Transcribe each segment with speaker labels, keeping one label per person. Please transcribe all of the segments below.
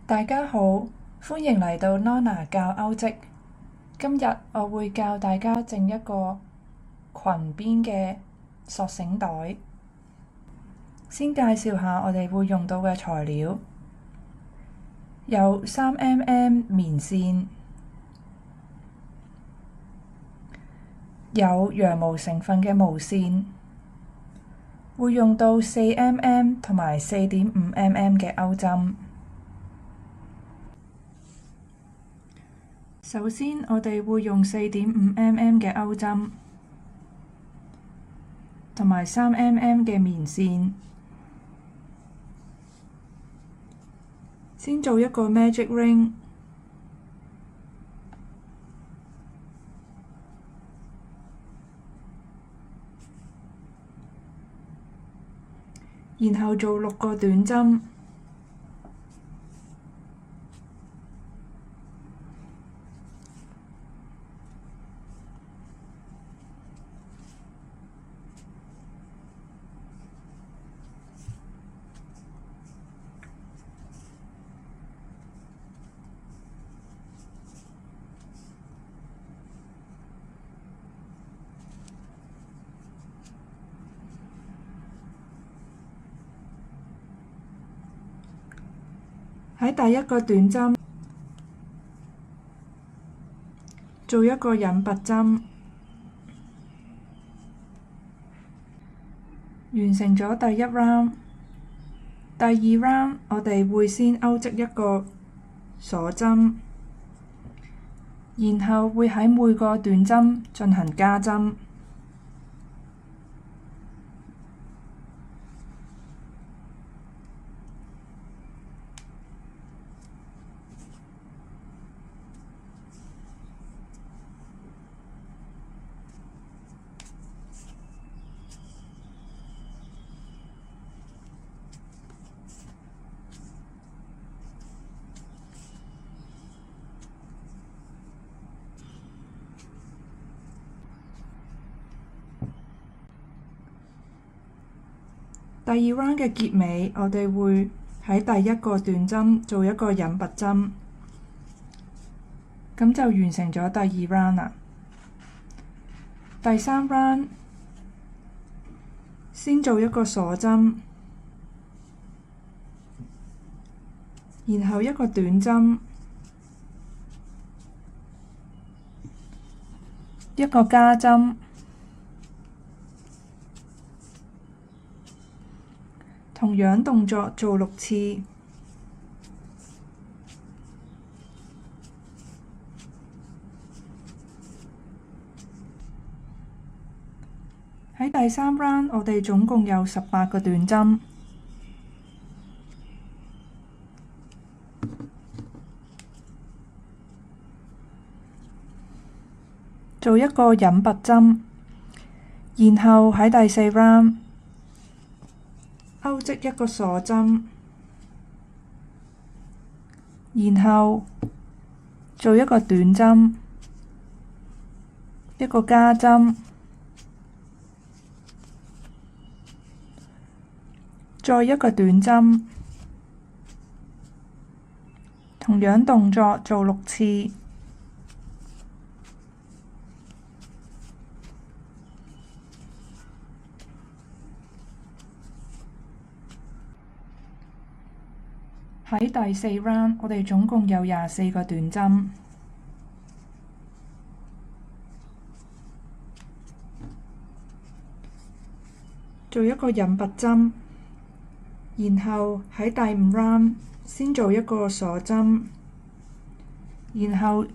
Speaker 1: 大家好，歡迎嚟到 Nona 教歐織。今日我會教大家整一個裙邊嘅索繩袋。先介紹下我哋會用到嘅材料，有3mm 棉線，有羊毛成分嘅毛線，會用到4mm 同埋4.5mm 嘅鈎針。首先，我哋會用4.5mm 嘅鈎針，同埋3mm 嘅棉線，先做一個 magic ring，然後做6個短針。喺第一個短針做一個引拔針，完成咗第一 round。第二 round 我哋會先勾織一個鎖針，然後會喺每個短針進行加針。第二 round 嘅結尾，我哋會喺第一個短針做一個引拔針，咁就完成咗第二 round 啦。第三 round 先做一個鎖針，然後一個短針，一個加針，同樣動作做6次。喺第三 round，我哋總共有18個短針。做一個引拔針，然後喺第4 round，勾織一個鎖針，然後做一個短針，一個加針，再一個短針，同樣動作做6次。喺第四 round，我哋總共有24個短針。做一個引拔針，然後喺第5 round 先做一個鎖針，然後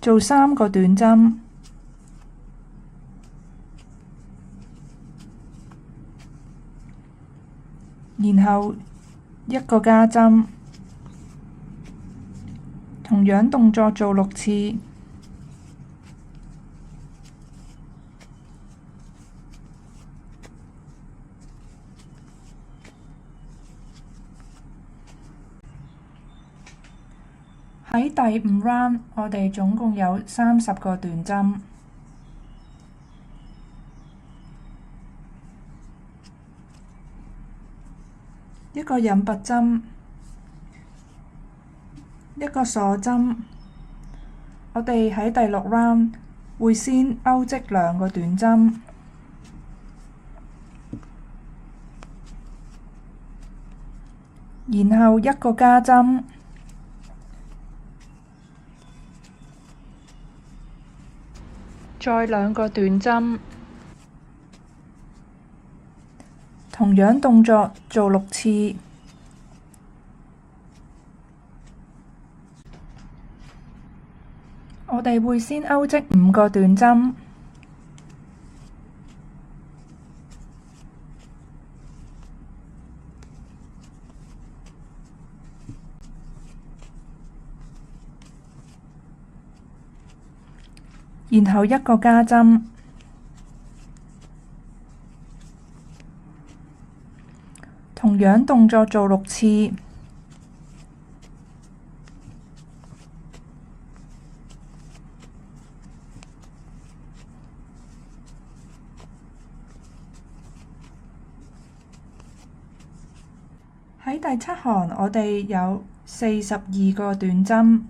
Speaker 1: 做3個短針，然後一個加針，同樣動作做6次。喺第5 round，我哋總共有30個短針。一個引拔針，一個鎖針。我哋喺第6 round 會先勾織2個短針，然後1個加針，再2個短針，同樣動作做6次。我哋會先勾織5個短針，然後1個加針，同樣動作做6次。喺第7行，我哋有42個短針，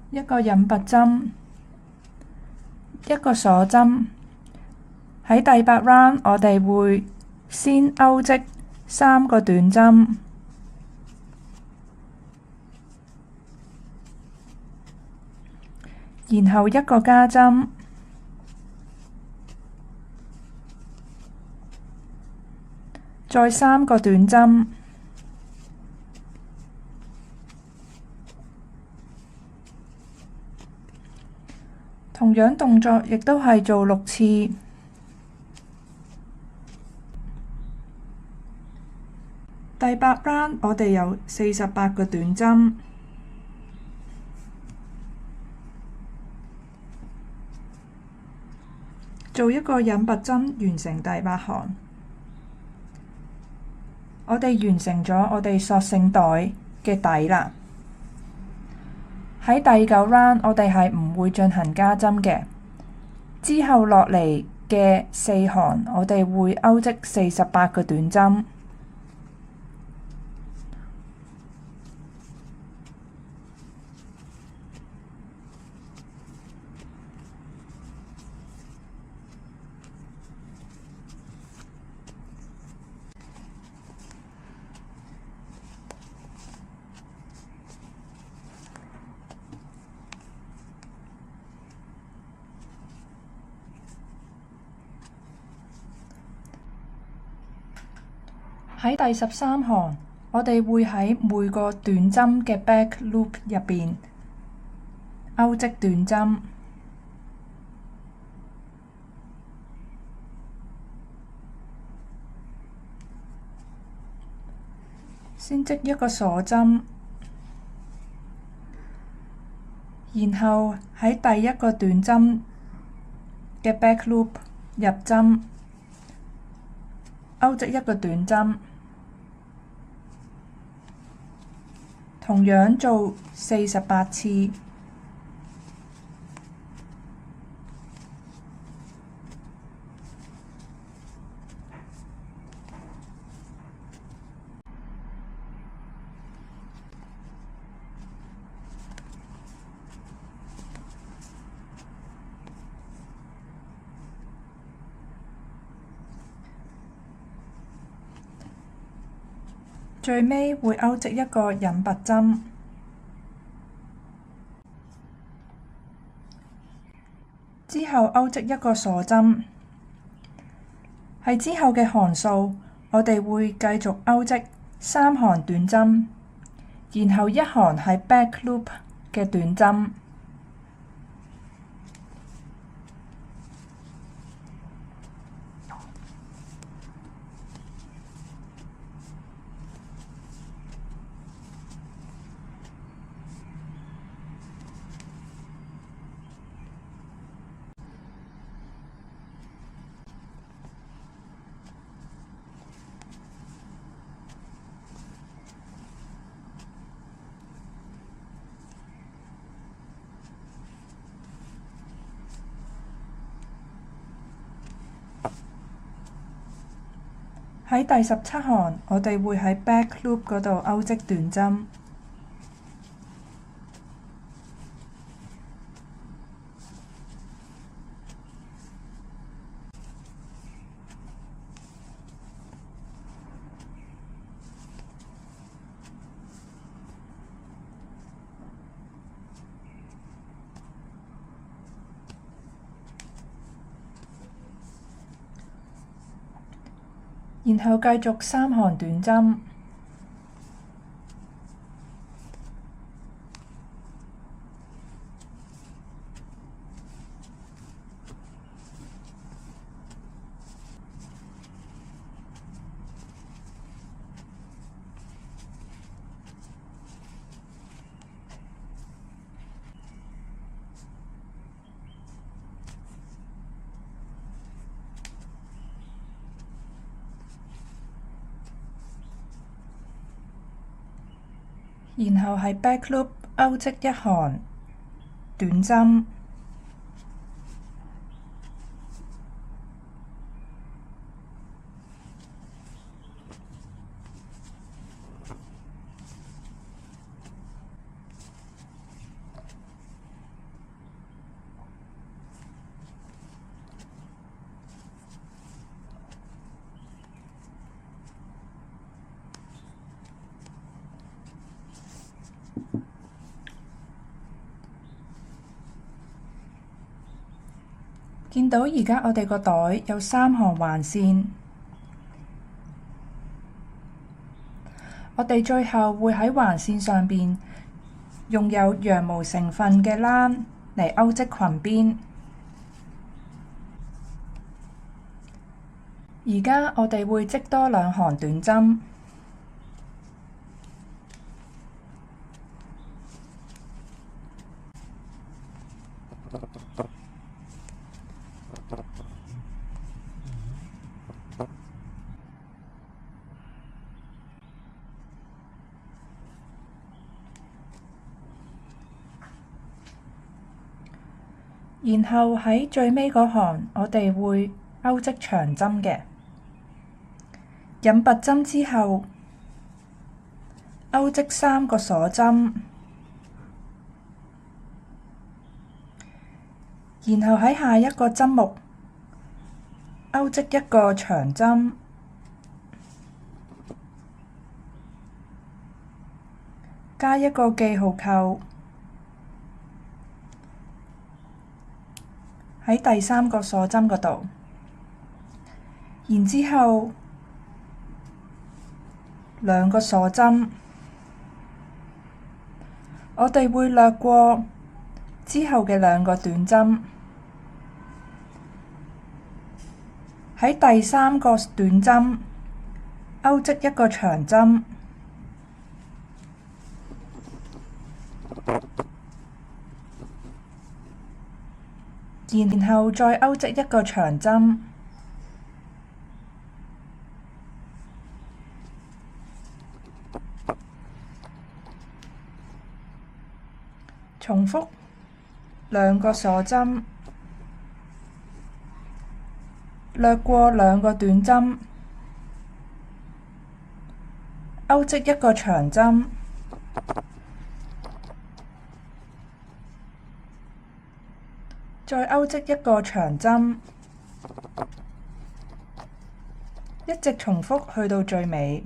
Speaker 1: 一個引拔針，一個鎖針。喺第8 round，我哋會先勾織3個短針，然後1個加針，再3個短針，同樣動作亦都係做6次。第8 round 我哋有48個短針，做一個引拔針，完成第8行。我哋完成咗我哋索繩袋嘅底啦。喺第9 round，我哋係唔會進行加針嘅。之後落嚟嘅4行，我哋會勾織48個短針。喺第13行，我哋會喺每個短針嘅 back loop 入邊勾織短針，先織一個鎖針，然後喺第1個短針嘅 back loop 入針，勾織1個短針。同樣做48次。最尾會勾織一個引拔針，之後勾織一個鎖針。喺之後嘅行數，我哋會繼續勾織3行短針，然後1行係 back loop 嘅短針。喺第17行，我哋會喺 back loop 嗰度勾織短針。然後繼續3行短針，然後喺 back loop 勾織1行短針，見到而家我哋個袋有3行橫線，我哋最後會喺橫線上邊用有羊毛成分嘅欄嚟勾織裙邊。而家我哋會織多2行短針。然後喺最尾嗰行，我哋會勾織長針嘅，引拔針之後，勾織3個鎖針，然後喺下一個針目勾織1個長針，加1個記號扣。喺第3個鎖針嗰度，然之後2個鎖針，我哋會掠過之後嘅2個短針，喺第3個短針勾織1個長針，然後再勾織1個長針，重複2個鎖針，掠過2個短針，勾織1個長針，再勾織1個長針，一直重複去到最尾。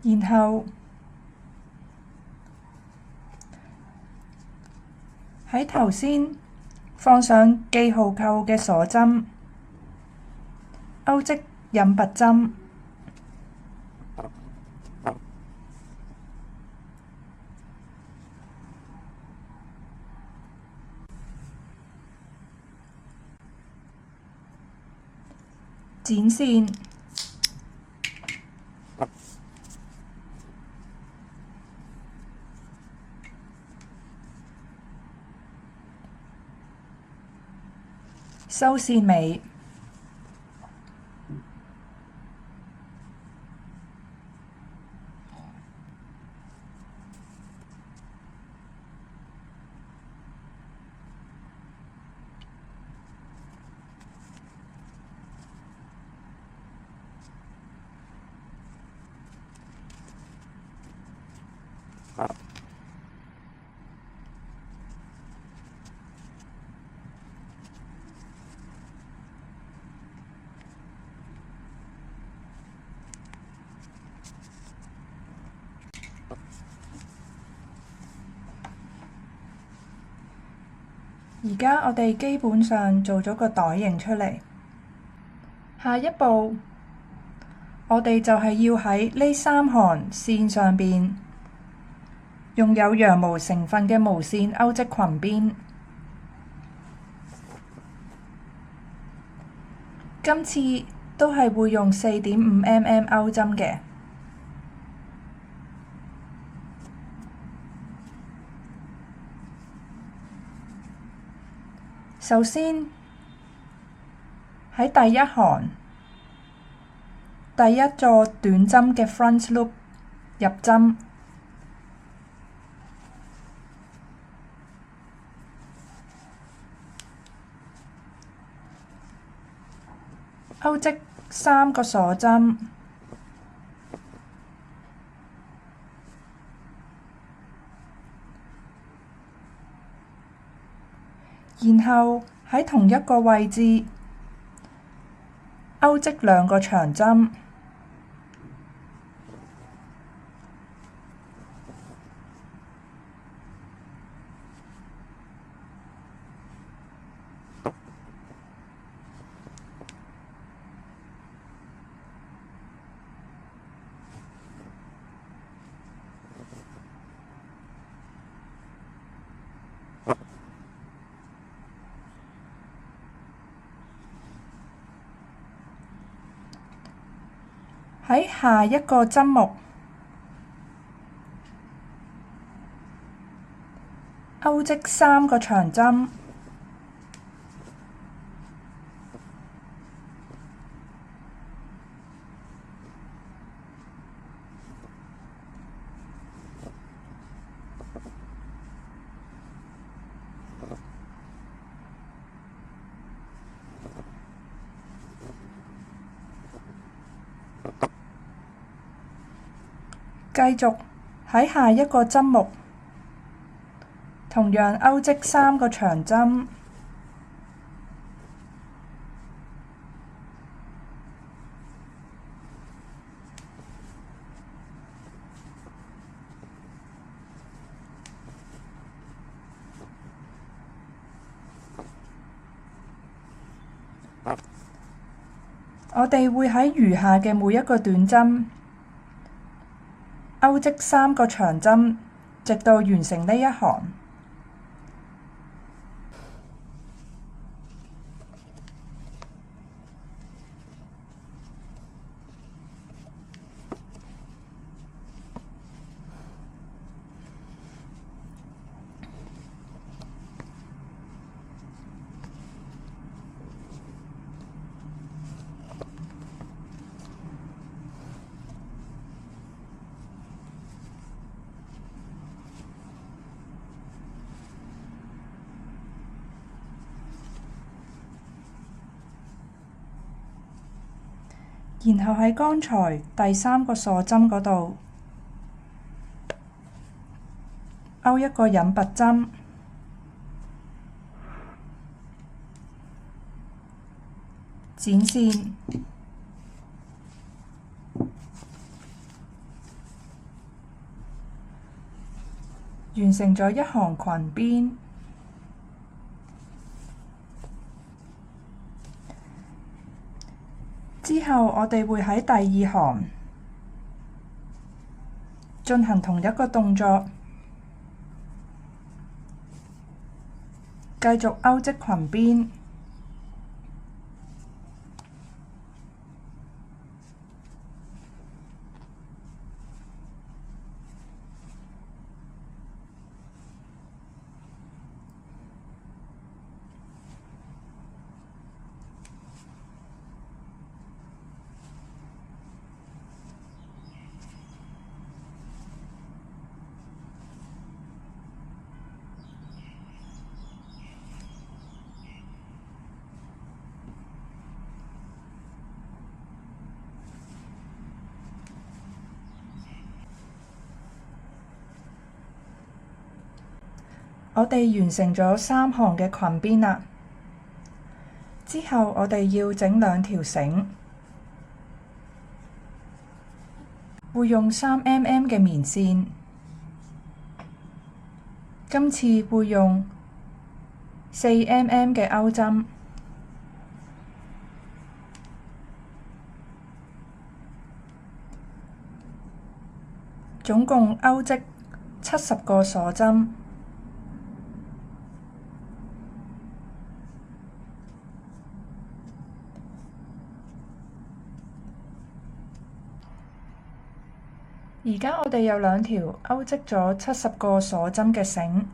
Speaker 1: 然後喺頭先放上記號扣嘅鎖針，勾織引拔針，剪線，收線尾。而家我哋基本上做咗個袋型出嚟，下一步我哋就係要喺呢3行線上邊用有羊毛成分嘅毛線勾織裙邊。今次都係會用4.5mm 勾針嘅。首先喺第一行第一座短針嘅 front loop 入針，勾織3個鎖針，然後喺同一個位置勾織2個長針，喺下一個針目勾織3個長針，繼續喺下一個針目同樣勾織3個長針，我哋會喺餘下嘅每一個短針勾織3個長針，直到完成呢一行。然後喺剛才第3個鎖針嗰度勾一個引拔針，剪線，完成咗一行裙邊。之後我哋會喺第2行進行同一個動作，繼續勾織裙邊。我哋完成咗3行嘅裙邊啦。之後我哋要整2條繩，會用3mm 嘅棉線。今次會用4mm 嘅鈎針，總共鈎織70個鎖針。而家我哋有2條鈎織咗70個鎖針嘅繩，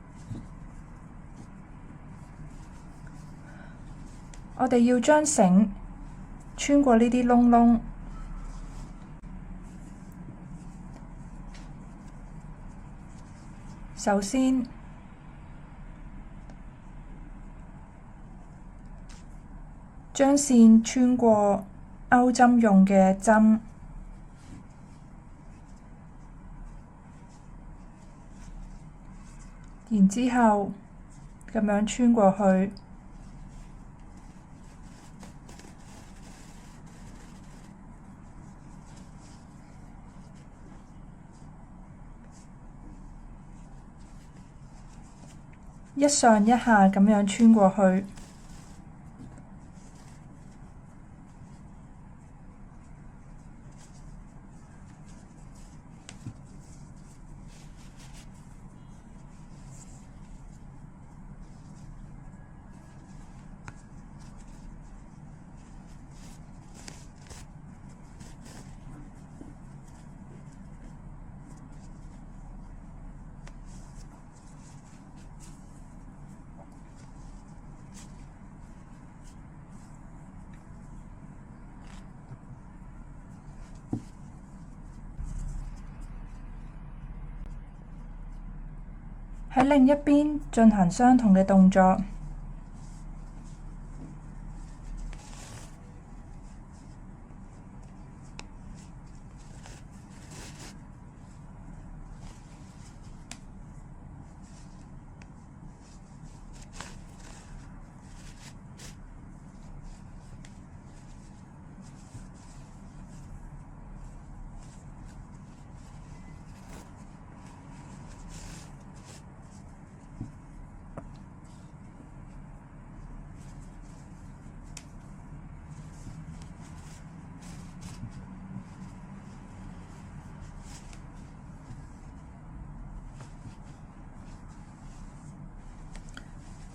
Speaker 1: 我哋要將繩穿過呢啲窿窿。首先，將線穿過鈎針用嘅針。然之後咁樣穿過去，一上一下咁樣穿過去。喺另一邊進行相同嘅動作。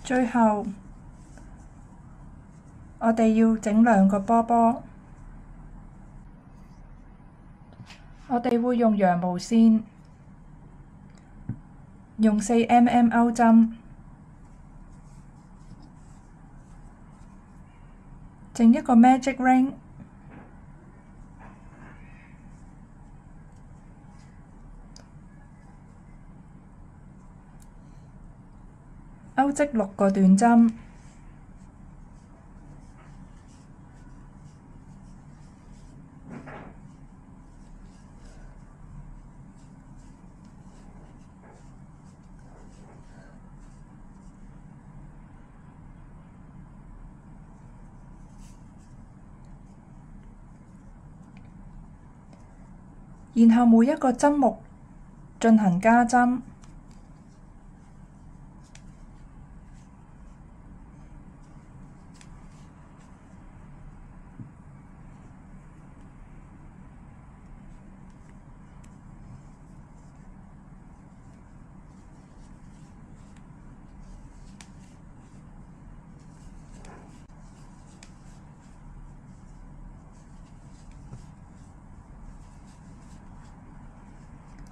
Speaker 1: 最後，我哋要整2個波波。我哋會用羊毛線，用4mm 鈎針，整一個 magic ring。鈎織6個短針，然後每一個針目進行加針。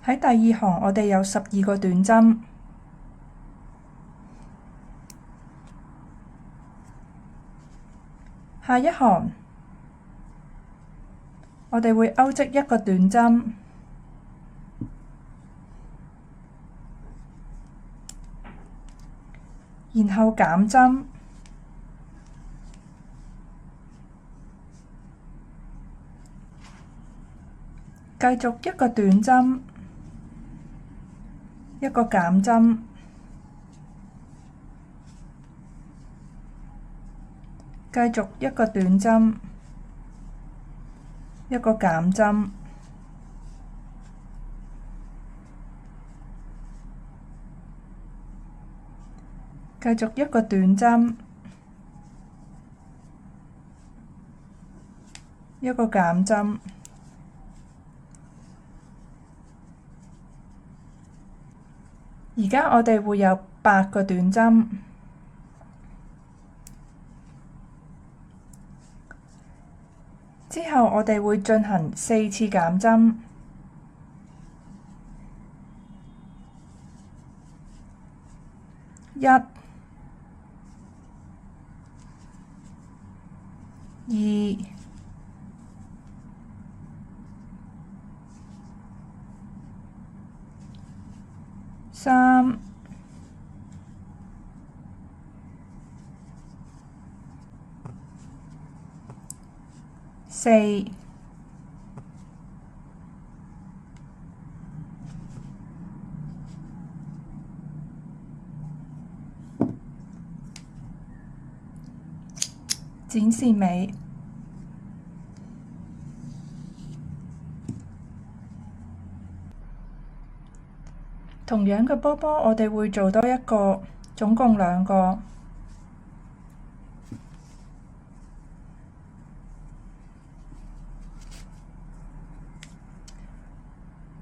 Speaker 1: 喺第2行，我哋有12個短針。下一行，我哋會鈎織1個短針，然後減針，繼續1個短針，1個減針，繼續一個短針，一個減針，繼續一個短針，一個減針。而家我哋會有8個短針，之後我哋會進行4次減針，1、2、3、4、剪線尾。同樣嘅波波，我哋會做多一個，總共2個。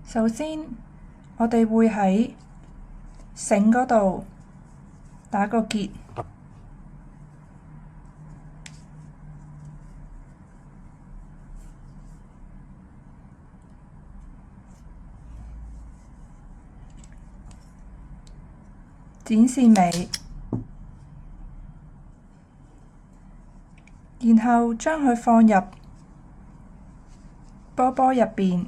Speaker 1: 首先，我哋會喺繩嗰度打個結，剪線尾，然後將佢放入波波入邊。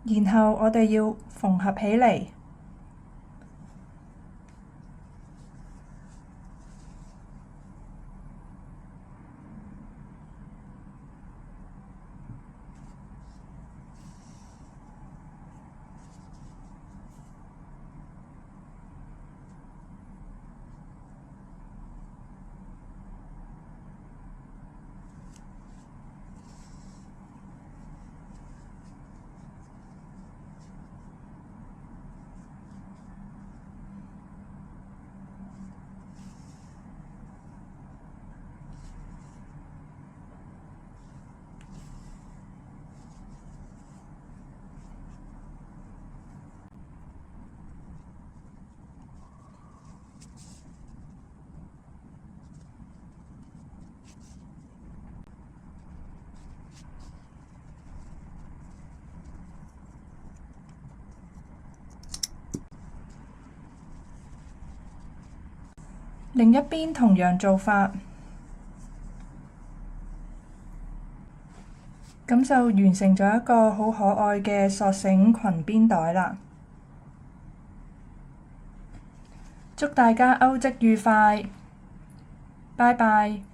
Speaker 1: 然後我哋要縫合起嚟。另一邊同樣做法，咁就完成咗一個好可愛嘅索繩裙邊袋啦。祝大家歐織愉快，拜拜。